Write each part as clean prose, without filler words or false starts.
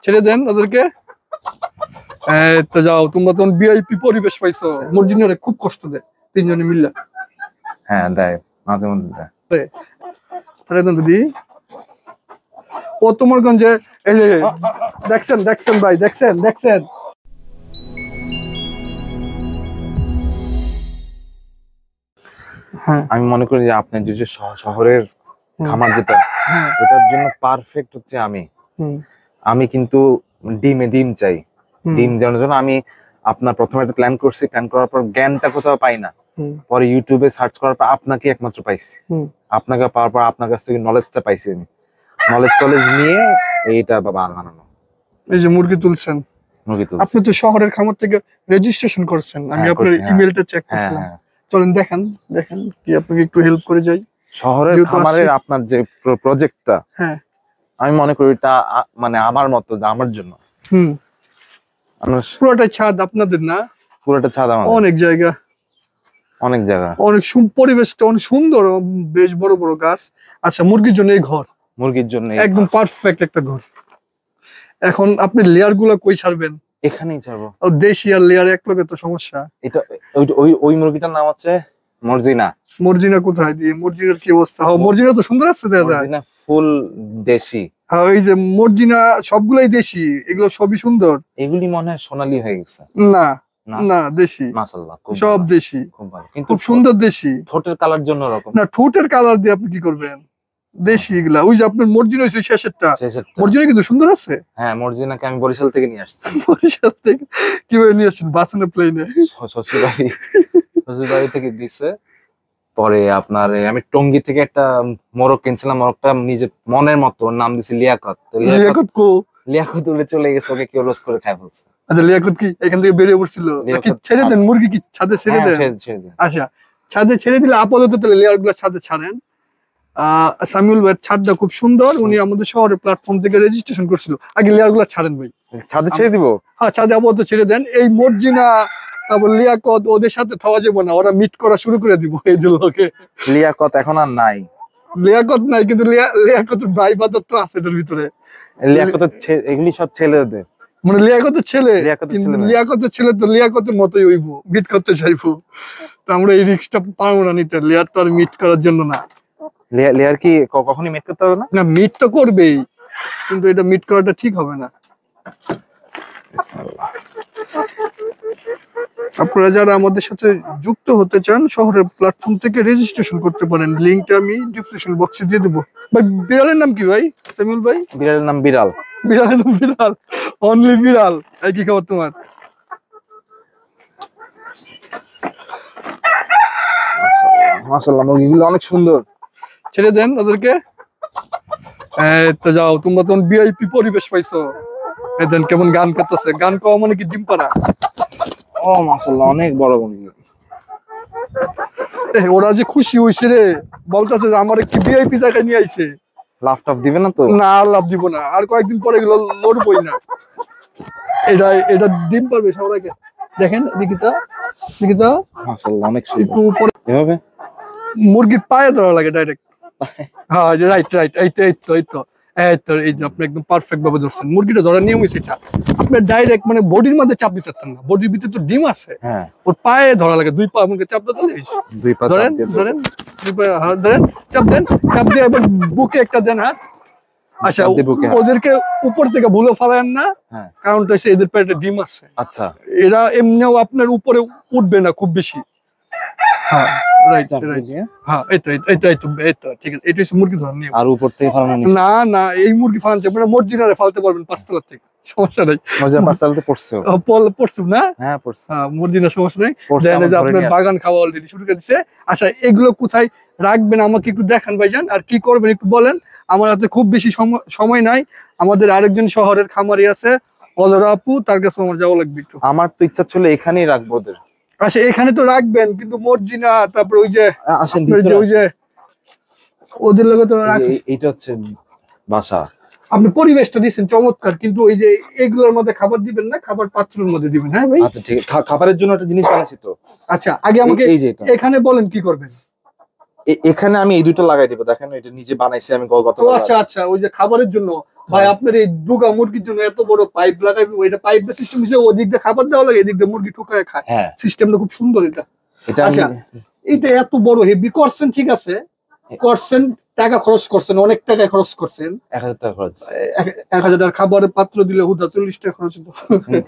ছেড়ে দেন ওদেরকে। তো যাও, তোমরা তখন ভিআইপি পরিবেশ পাইছো। মর্জিনারে খুব কষ্ট দেয় তিনজনে মিললে। হ্যাঁ দেয়, মাঝে মধ্যে দেয়। ছেড়ে দেন দিদি। ও তোমার গঞ্জে এই যে দেখছেন ভাই, দেখছেন। হ্যাঁ, আমি মনে করি যে আপনার যে শহরের খামার যেটা, ওটার জন্য পারফেক্ট হচ্ছে আমি কিন্তু ডিম চাই। ডিম দেওয়ার জন্য আমি আপনার প্রথমে একটা প্ল্যান করছি, প্ল্যান করার পর জ্ঞানটা কোথাও পাই না, পরে ইউটিউবে সার্চ করার পর আপনাকে একমাত্র পাইছি। আপনাকে পাওয়ার পর আপনার কাছ থেকে নলেজটা পাইছি, আমি নলেজ নিয়ে এইটা বানানো। এই যে মুরগি তুলছেন, আপনি তো শহরের খামার থেকে রেজিস্ট্রেশন করছেন, আমি আপনার ইমেলটা চেক করছিলাম। চলেন দেখেন কি আপনাকে একটু হেল্প করে যাই। শহরের খামারের আপনার যে প্রজেক্টটা, হ্যাঁ আমি মনে করি এটা মানে আমার মতো, আমার জন্য। পুরোটা ছাদ আপনাদের না? পুরোটা ছাদ আমাদের। অনেক জায়গা, অনেক পরিবেশটা অনেক সুন্দর, বেশ বড় বড় গাছ। আচ্ছা, মুরগির জন্য এই ঘর, মুরগির জন্য একদম পারফেক্ট একটা ঘর। এখন আপনি লেয়ার গুলা কই ছাড়বেন? এখানেই ছাড়বো। দেশি আর লেয়ার এক লগে তো সমস্যা। এটা ওই মুরগিটার নাম হচ্ছে মর্জিনা। মর্জিনা কোথায় দিয়ে? মর্জিনার কি অবস্থা? মর্জিনা তো সুন্দর আছে দাদা। মর্জিনা ফুল দেশি। হ্যাঁ, ওই যে মর্জিনা সবগুলাই দেশি, এগুলো সবই সুন্দর। এগুলি মনে হয় সোনালী হয়ে গেছে। না দেশি, মাশাআল্লাহ সব দেশি, খুব ভালো, কিন্তু খুব সুন্দর দেশি। ঠোঁটের কালার জন্য এরকম না, ঠোঁটের কালার দিয়ে আপনি কি করবেন? দেশি এগুলা। ওই যে আপনার মর্জিনা হইছে শেষেরটা, মর্জিনা কিন্তু সুন্দর আছে। হ্যাঁ, মর্জিনাকে আমি বরিশাল থেকে নিয়ে আসছি। বরিশাল থেকে কিভাবে নিয়ে আসছেন? বাসে না প্লেনে? শ্বশুরবাড়ি থেকে দিছে। পরে আপনার আমি টঙ্গী থেকে একটা মোরগ কিনছিলাম, মোরগটা নিজে মনের মতো, নাম দিছি লিয়াকত। লিয়াকত উড়ে চলে গেছে, ওকে কেউ রোস্ট করে খায় ফেলছে। আচ্ছা, লিয়াকত কি এখান থেকে বেরিয়ে পড়ছিল? ছেড়ে দেন মুরগি, কি ছাদে ছেড়ে দেন? আচ্ছা, ছাদে ছেড়ে দিলে আপাতত তাহলে লেয়ার গুলো ছাদে ছাড়েন। সামিউল ভাইয়ের ছাদটা খুব সুন্দর, উনি আমাদের শহরের প্ল্যাটফর্ম থেকে রেজিস্ট্রেশন করছিল। আগে লেয়ার গুলো ছাড়েন ভাই, ছাদে ছেড়ে দিব। হ্যাঁ, ছাদে আপাতত ছেড়ে দেন। এই মর্জিনা তারপর লিয়াকত ওদের সাথে থাওয়া যাবে না, ওরা মিট করা শুরু করে দিব এই দুলোকে। লিয়াকত এখন আর নাই। লিয়াকত নাই, কিন্তু লিয়াকতের ভাই বাদর তো আছে এটার ভিতরে। এগুলি সব ছেলেদের, মানে লিয়াকতের ছেলে, লিয়াকতের ছেলে তো লিয়াকতের মতোই হইব, মিট করতে চাইবো। তো আমরা এই রিস্কটা পারবো না নিতে। লেয়ার তো আর মিট করার জন্য না। লেয়ার কি কখনোই মিট করতে পারবে না? না, মিট তো করবেই, কিন্তু এটা মিট করাটা ঠিক হবে না। আপনারা যারা আমাদের সাথে যুক্ত হতে চান, শহরের প্ল্যাটফর্ম থেকে রেজিস্ট্রেশন করতে পারেন। লিংকটা আমি ডিসক্রিপশন বক্সে দিয়ে দেবো। ভাই, বিড়ালের নাম কি ভাই? সামিউল ভাই, বিড়ালের নাম বিড়াল। বিড়ালের নাম বিড়াল, অনলি বিড়াল। এই কি খবর তোমার? মাশাআল্লাহ, মুরগিগুলো অনেক সুন্দর। ছেড়ে দেন ওদেরকে। তো যাও, তোমরা তখন ভিআইপি পরিবেশ পাইছো। দেন কেমন গান করতেছে। গান কওয়া মানে কি ডিম পাড়া? ও মাশাআল্লাহ, অনেক বড় মুরগি। ওরা যে খুশি হইছে রে, বলতেছে যে আমার একটি ভিআইপি জায়গায় নিয়ে আইছে। লাভ টাফ দিবে না তো? না, লাভ দিব না। আর কয়েকদিন পরে এগুলো লড়বই না। এটা ডিম পারবে সবাইকে। দেখেন, দেখিতা মাশাআল্লাহ, অনেক সুন্দর। এভাবে মুরগির পায়ে ধরা লাগে ডাইরেক্ট। হ্যাঁ, রাইট। এই তো এই যে আপনি একদম পারফেক্ট ভাবে ধরছেন। মুরগিটা ধরার নিয়ম হচ্ছে এটা, আপনি ডাইরেক্ট মানে বডির মধ্যে চাপ দিতে পারতেন না। বডির ভিতরে তো ডিম আছে, ওর পায়ে ধরা লাগে। দুই পা মুরগি চাপ দিতে, দুই পা ধরেন, দুই পা ধরেন, চাপ দেন, চাপ দিয়ে এবার বুকে একটা দেন হাত। আচ্ছা, ওদেরকে উপর থেকে ভুলে ফালায়েন না, কারণটা হচ্ছে এদের পেটে ডিম আছে। আচ্ছা, এরা এমনিও আপনার উপরে উঠবে না খুব বেশি। হ্যাঁ, রাইট। হ্যাঁ, এই তো ঠিক আছে। এটা হচ্ছে মুরগি ধরার নিয়ম। আর উপর থেকে ফালানো না, এই মুরগি ফালাতে মানে মর্জিনারে ফালতে পারবেন পাঁচতলা থেকে, সমস্যা নাই। মর্জিনা পাঁচতলাতে পড়ছে না? হ্যাঁ, পড়ছে। মর্জিনা সমস্যা নাই। জানেন যে আপনার বাগান খাওয়া অলরেডি শুরু করে দিয়েছে। আচ্ছা, এগুলো কোথায় রাখবেন আমাকে একটু দেখান ভাইজান, আর কি করবেন একটু বলেন। আমার হাতে খুব বেশি সময় নাই। আমাদের আরেকজন শহরের খামারি আছে, অদরা আপু, তার কাছে আমার যাওয়া লাগবে একটু। আমার তো ইচ্ছা ছিল এখানেই রাখবো ওদের। আচ্ছা, এখানে তো রাখবেন, কিন্তু মর্জিনা তারপর ওই যে আসেন ওই যে ওদের লগে তো রাখি। এইটা হচ্ছে বাসা। আপনি পরিবেশটা দিচ্ছেন চমৎকার, কিন্তু ওই যে এগুলোর মধ্যে খাবার দিবেন না, খাবার পাত্রের মধ্যে দিবেন। হ্যাঁ ভাই, আচ্ছা ঠিক আছে। খাবারের জন্য একটা জিনিস বানাইছি তো। আচ্ছা, আগে আমাকে এখানে বলেন কি করবেন। এখানে আমি এই দুটো লাগাই দিব। দেখেন, এটা নিজে বানাইছি আমি। আচ্ছা, ওই যে খাবারের জন্য ভাই আপনার এই দুগা মুরগির জন্য এত বড় পাইপ লাগাইবে, ওইটা পাইপ সিস্টেম হিসেবে ওদিক দিয়ে খাবার দেওয়া লাগে, এদিক দিয়ে মুরগি ঠুকায় খায়। হ্যাঁ সিস্টেমটা খুব সুন্দর এটা। এটা আচ্ছা এটা এত বড় হেভি করছেন, ঠিক আছে করছেন, টাকা খরচ করছেন, অনেক টাকা খরচ করছেন, 1000 টাকা খরচ। 1000 টাকা খাবারের পাত্র দিলে হুদা 40 টাকা খরচ হতো।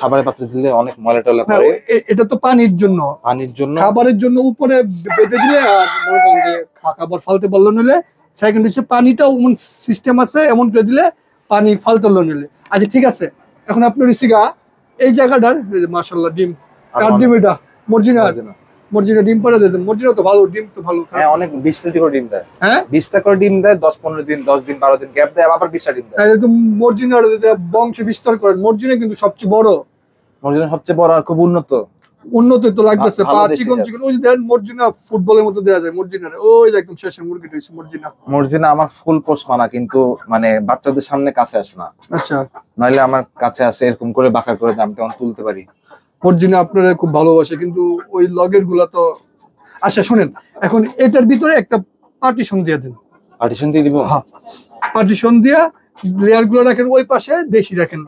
খাবারের পাত্র দিলে অনেক ময়লা টয়লা না, করে। এটা তো পানির জন্য, পানির জন্য, খাবারের জন্য উপরে বেঁধে দিলে আর মনে করেন যে খাবার ফালতে পারলো নিলে। সেকেন্ড হচ্ছে পানিটাও এমন সিস্টেম আছে, এমন করে দিলে পানি ফালতে পারলো নিলে। আচ্ছা ঠিক আছে, এখন আপনার রিসিগা এই জায়গাটার মাশাআল্লাহ ডিম, কার ডিম এটা? মর্জিনা ডিম পাড়া দিতেন। মর্জিনা তো ভালো ডিম, তো ভালো। হ্যাঁ অনেক 20 করে ডিম দেয়। হ্যাঁ 20টা করে ডিম দেয়, 10-15 দিন, 10 দিন 12 দিন গ্যাপ দেয়, আবার 20টা ডিম দেয়। তাহলে তো মর্জিনার বংশ বিস্তার করেন। মর্জিনা কিন্তু সবচেয়ে বড়, মর্জিনা সবচেয়ে বড় আর খুব উন্নত তো লাগতেছে। ভালো পা দেশি চিকন জাত। চিকন, ওই যে দেখেন মর্জিনা ফুটবলের মতো দেওয়া যায় মর্জিনার, ওই যে একদম শেষের মুরগিটা হচ্ছে মর্জিনা। মর্জিনা আমার ফুল পোষ মানা, কিন্তু মানে বাচ্চাদের সামনে কাছে আসে না, আচ্ছা নইলে আমার কাছে আসে এরকম করে বাঁকা করে আমি তখন তুলতে পারি। মর্জিনা আপনারা খুব ভালোবাসে, কিন্তু ওই লগের গুলা তো। আচ্ছা শুনেন, এখন এটার ভিতরে একটা পার্টিশন দিয়ে দেন। পার্টিশন দিয়ে দিব? হ্যাঁ পার্টিশন দিয়া লেয়ার গুলো রাখেন, ওই পাশে দেশি রাখেন,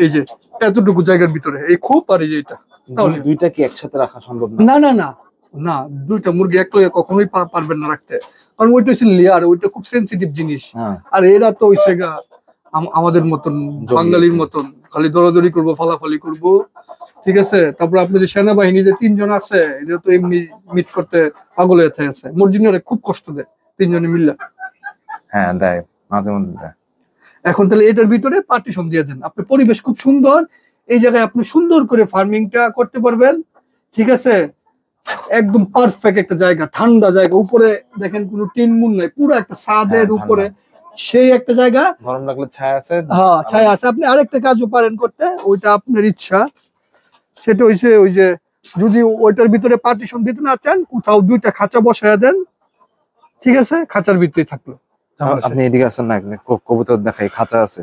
এই যে এতটুকু জায়গার ভিতরে এই খুব আর এই যে এটা। তাহলে দুইটা কি একসাথে রাখা সম্ভব না? না না না না, দুইটা মুরগি এক লগে কখনোই পারবেন না রাখতে, কারণ ওইটা হচ্ছে লেয়ার, ওইটা খুব সেনসিটিভ জিনিস। হ্যাঁ আর এরা তো হইছে গা আমাদের মতন, বাঙালির মতন খালি দৌড়াদৌড়ি করবো, ফালাফালি করবো, ঠিক আছে। তারপর আপনি যে সেনাবাহিনী যে 3 জন আছে, এটা তো এমনি মিট করতে পাগল হয়ে আছে। মর্জিনারে খুব কষ্ট দেয় 3 জনে মিল্লা। হ্যাঁ দেয়, মাঝে মধ্যে দেয়। এখন তাহলে এটার ভিতরে পার্টিশন দিয়ে দেন, আপনার পরিবেশ খুব সুন্দর, এই জায়গায় আপনি সুন্দর করে ফার্মিংটা করতে পারবেন, ঠিক আছে। একদম পারফেক্ট একটা জায়গা, ঠান্ডা জায়গা, উপরে দেখেন কোনো টিন মুন নাই, পুরো একটা ছাদের হ্যাঁ, উপরে সেই একটা জায়গা। গরম লাগলে ছায়া আছে। হ্যাঁ ছায়া আছে। আপনি আরেকটা কাজও পারেন করতে, ওইটা আপনার ইচ্ছা। সেটা হইছে ওই যে যদি ওইটার ভিতরে পার্টিশন দিতে না চান, কোথাও 2টা খাঁচা বসায় দেন, ঠিক আছে, খাঁচার ভিতরে থাকলো। আপনি এদিকে আসেন না, কবুতর দেখাই, খাঁচা আছে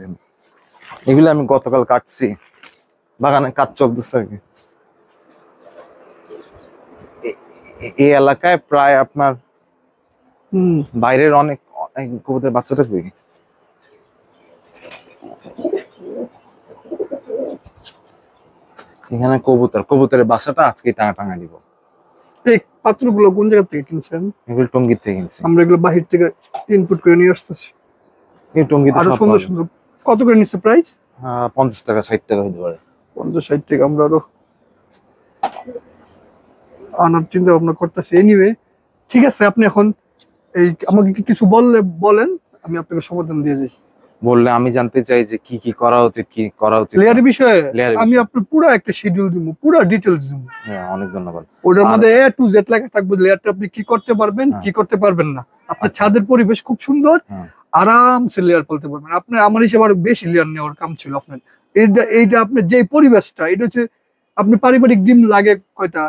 এগুলো। আমি গতকাল কাটছি, বাগানে কাজ চলতেছে আর কি। এই এলাকায় প্রায় আপনার বাইরের অনেক কবুতরের বাচ্চা থাকবে। এখানে কবুতরের বাসাটা আজকে টাঙা দিব। এই পাত্রগুলো কোন জায়গা থেকে কিনছেন? এগুলো টঙ্গির থেকে কিনছি। আমরা এগুলো বাহির থেকে ইনপুট করে নিয়ে আসতেছি। এই টঙ্গিতে আরো সুন্দর সুন্দর। কত করে নিচ্ছে প্রাইস? 50 টাকা 60 টাকা হতে পারে। 50-60 টাকা। আমরা আরো আনার চিন্তা ভাবনা করতেছি। এনিওয়ে ঠিক আছে, আপনি এখন এই আমাকে কিছু বলেন, আমি আপনাকে সমাধান দিয়ে যাই। বললে আমি জানতে চাই যে কি কি করা উচিত, কি করা উচিত লেয়ারের বিষয়ে আমি আপনার পুরো একটা শিডিউল দিব, পুরো ডিটেইলস দিব। হ্যাঁ অনেক ধন্যবাদ। ওটার মধ্যে A to Z লেখা থাকবে, লেয়ারটা আপনি কি করতে পারবেন, কি করতে পারবেন না। আপনার ছাদের পরিবেশ খুব সুন্দর, আরামসে লেয়ার ফেলতে পারবেন। আপনার আমার হিসেবে আরো বেশি লেয়ার নেওয়ার কাম ছিল আপনার। এইটা আপনার যে পরিবেশটা, এটা হচ্ছে আপনি পারিবারিক ডিম লাগে কয়টা?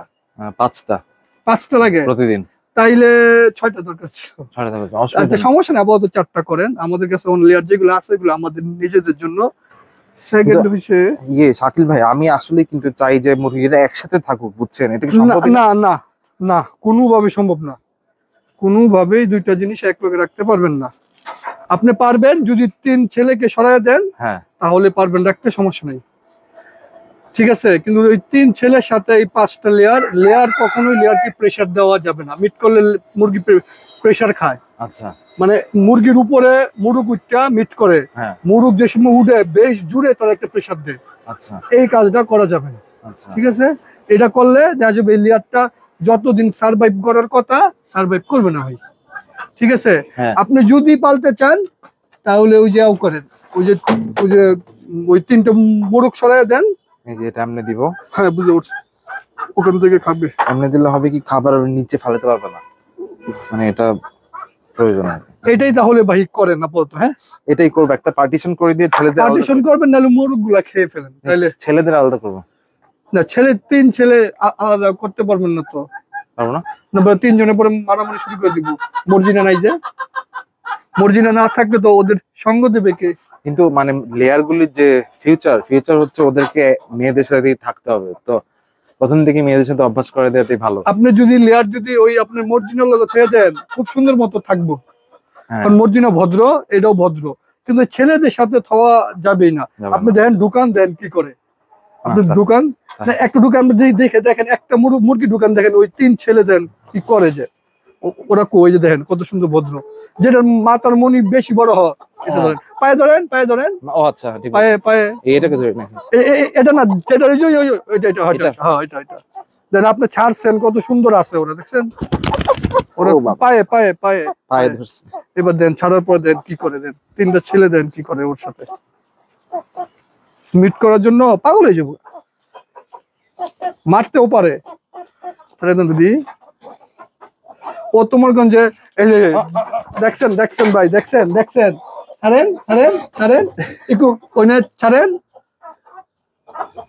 5টা লাগে প্রতিদিন। তাইলে 6টা দরকার ছিল। আচ্ছা সমস্যা না, আপাতত 4টা করেন। আমাদের কাছে লেয়ার যেগুলো আছে এগুলো আমাদের নিজেদের জন্য। সেকেন্ড বিষয়ে শাকিল ভাই, আমি আসলে কিন্তু চাই যে মুরগিরা একসাথে থাকুক, বুঝছেন? এটা কি সম্ভব? না না না, কোনোভাবে সম্ভব না। কোনোভাবেই দুইটা জিনিস একলগে রাখতে পারবেন না। আপনি পারবেন যদি 3 ছেলেকে সরায় দেন, হ্যাঁ তাহলে পারবেন রাখতে, সমস্যা নেই, ঠিক আছে। কিন্তু ওই 3 ছেলের সাথে এই 5টা লেয়ার কখনোই লেয়ারকে প্রেসার দেওয়া যাবে না। মিট করলে মুরগি প্রেসার খায়। আচ্ছা, মানে মুরগির উপরে মুরগ উঠটা মিট করে, মুরগ যে সময় উঠে বেশ জুড়ে তার একটা প্রেসার দেয়। আচ্ছা, এই কাজটা করা যাবে না, আচ্ছা ঠিক আছে। এটা করলে দেখা যাবে এই লেয়ারটা যতদিন সার্ভাইভ করার কথা সার্ভাইভ করবে না ভাই, ঠিক আছে। আপনি যদি পালতে চান তাহলে ওই যে করেন, ওই যে 3টা মোরগ সরাই দেন। এই যে এটা এমনি দিব। হ্যাঁ বুঝে উঠছে, ওখান থেকে খাবে। এমনি দিলে হবে কি, খাবার নিচে ফেলাতে পারবে না, মানে এটা প্রয়োজন। এটাই তাহলে ভাই করেন আপাতত। হ্যাঁ এটাই করব, একটা পার্টিশন করে দিয়ে ছেলেদের পার্টিশন করবেন, নাহলে মোরগ গুলা খেয়ে ফেলেন। তাহলে ছেলেদের আলাদা করব না, 3 ছেলে আলাদা করতে পারবেন না তো? পারবো না। 3 জনের পরে মারামারি শুরু করে দিব। মর্জিনা নাই যে, মর্জিনা না থাকলে তো ওদের সঙ্গ দেবে কে? কিন্তু মানে লেয়ার গুলির যে ফিউচার হচ্ছে, ওদেরকে মেয়েদের সাথে থাকতে হবে। তো প্রথম থেকে মেয়েদের সাথে অভ্যাস করে দেওয়াটাই ভালো। আপনি যদি লেয়ার ওই আপনার মর্জিনার লগে ছেড়ে দেন, খুব সুন্দর মতো থাকবো। কারণ মর্জিনা ভদ্র, এটাও ভদ্র, কিন্তু ছেলেদের সাথে খাওয়া যাবেই না। আপনি দেখেন দোকান দেন কি করে, আপনার দোকান একটা দোকান দেখে দেখেন, একটা মুরগি দোকান দেখেন, ওই 3 ছেলে দেন কি করে, যে ওরা কই যে দেখেন কত সুন্দর ভদ্র, যেটার মাথার মনি বেশি বড় হয় এটা ধরেন, পায়ে ধরেন, পায়ে ধরেন। ও আচ্ছা, ঠিক আছে, পায়ে পায়ে এইটাকে ধরে নাকি? এটা না, যেটা ওই যে এটা হ্যাঁ এটা দেন। আপনি ছাড়ছেন কত সুন্দর আছে ওরা, দেখছেন ওরা পায়ে পায়ে পায়ে পায়ে ধরছে। এবার দেন, ছাড়ার পর দেন কি করে, দেন 3টা ছেলে দেন কি করে ওর সাথে মিট করার জন্য পাগল হয়ে যাবো, মারতেও পারে। ছেড়ে দেন দিদি, ও তোমার গঞ্জে এই যে দেখছেন দেখছেন ভাই, দেখছেন দেখছেন, ছাড়েন ছাড়েন ছাড়েন একটু, ওই না ছাড়েন,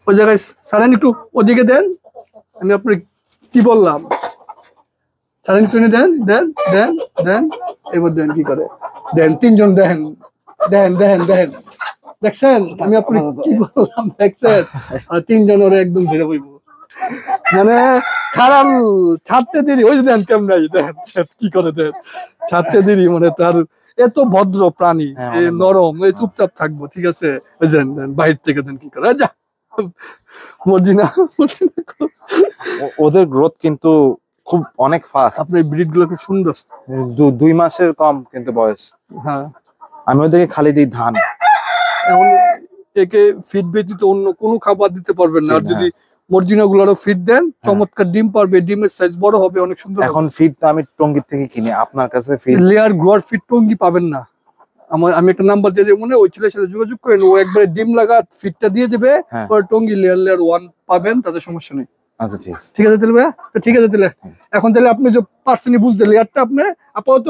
ওই জায়গায় ছাড়েন একটু, ওদিকে দেন। আমি আপনি কি বললাম, ছাড়েন একটু, দেন দেন দেন দেন, এবার দেন কি করে, দেন 3 জন দেন দেন দেন দেন, দেখছেন আমি আপনি কি বললাম, দেখছেন 3 জন ওরা একদম ধরে বইব, মানে ছাড়তে দেরি, ওই যে দেন কেমন দেন কি করে, দেন ছাড়তে দেরি, মানে তার এত ভদ্র প্রাণী, নরম, এই চুপচাপ থাকবো, ঠিক আছে, ওই দেন দেন বাহির থেকে দেন কি করে, যা মর্জিনা মর্জিনা। ওদের গ্রোথ কিন্তু খুব অনেক ফাস্ট, আপনার ব্রিড গুলো খুব সুন্দর, 2 মাসের কম কিন্তু বয়স। হ্যাঁ আমি ওদেরকে খালি দিই ধান, এখন একে ফিড ব্যতীত অন্য কোনো খাবার দিতে পারবেন না, আর যদি মর্জিনা গুলারও ফিড দেন চমৎকার ডিম পারবে, ডিমের সাইজ বড় হবে, অনেক সুন্দর। এখন ফিড তো আমি টঙ্গির থেকে কিনি, আপনার কাছে feed layer grower feed Tongi পাবেন না, আমি একটা নাম্বার দিয়ে দেবো, ওই ছেলের সাথে যোগাযোগ করেন, ও একবারে ডিম লাগা ফিডটা দিয়ে দেবে, টঙ্গি লেয়ার লেয়ার 1 পাবেন, তাতে সমস্যা নেই। আচ্ছা ঠিক আছে, ঠিক আছে তাহলে ভাইয়া, তো ঠিক আছে তাহলে এখন তাহলে আপনি যে পার্সেন্টই বুঝতে লেয়ারটা, আপনি আপাতত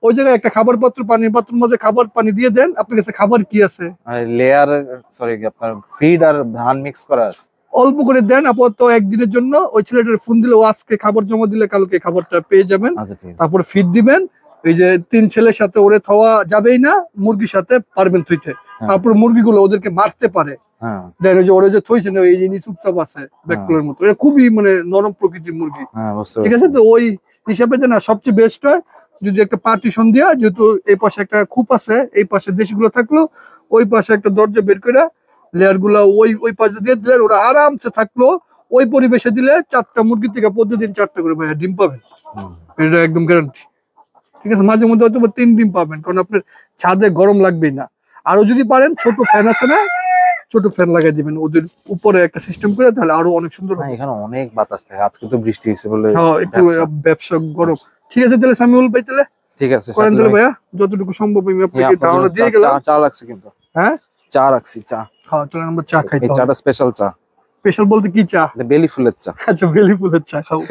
ওই জায়গায় একটা খাবার পাত্র, পানির পাত্রের মধ্যে খাবার পানি দিয়ে দেন। আপনার কাছে খাবার কি আছে? লেয়ার সরি আপনার ফিড আর ধান মিক্স করা আছে, অল্প করে দেন আপাতত একদিনের জন্য। ওই ছেলেটার ফোন দিলে, ও আজকে খাবার জমা দিলে কালকে খাবারটা পেয়ে যাবেন। তারপর ফিড দিবেন। এই যে 3 ছেলের সাথে ওরে খাওয়া যাবেই না, মুরগির সাথে পারবেন থইতে। তারপর মুরগিগুলো ওদেরকে মারতে পারে, দেন ওই যে ওরা যে থইছেন এই জিনিস চুপচাপ আছে ব্যাককুলের মতো, এটা খুবই মানে নরম প্রকৃতির মুরগি, ঠিক আছে। তো ওই হিসাবে দেন, সবচেয়ে বেস্ট হয় যদি একটা পার্টিশন দেওয়া, যেহেতু এই পাশে একটা খুপ আছে, এই পাশে দেশগুলো থাকলো, ওই পাশে একটা দরজা বের করে লেয়ার গুলা ওই পাশে দিয়ে দিলে ওরা আরামসে থাকলো। ওই পরিবেশে দিলে 4টা মুরগি থেকে প্রতিদিন 4টা করে ভাইয়া ডিম পাবেন, এটা একদম গ্যারান্টি, ঠিক আছে। মাঝে মধ্যে হয়তো 3 ডিম পাবেন, কারণ আপনার ছাদে গরম লাগবেই না। আরো যদি পারেন ছোট ফ্যান আছে না, ছোট ফ্যান লাগাই দিবেন ওদের উপরে একটা সিস্টেম করে, তাহলে আরো অনেক সুন্দর। এখানে অনেক বাতাস থাকে, আজকে তো বৃষ্টি হয়েছে বলে একটু ব্যবসা গরম। ঠিক আছে তাহলে সামিউল ভাই, তাহলে ঠিক আছে করেন তাহলে ভাইয়া, যতটুকু সম্ভব আমি আপনাকে ধারণা দিয়ে গেলাম। চা লাগছে কিন্তু, হ্যাঁ চা রাখছি, চা। হ্যাঁ চলেন আমরা চা খাই। এই চাটা স্পেশাল চা। স্পেশাল বলতে কি চা? বেলি ফুলের চা। আচ্ছা বেলি ফুলের চা খাবো।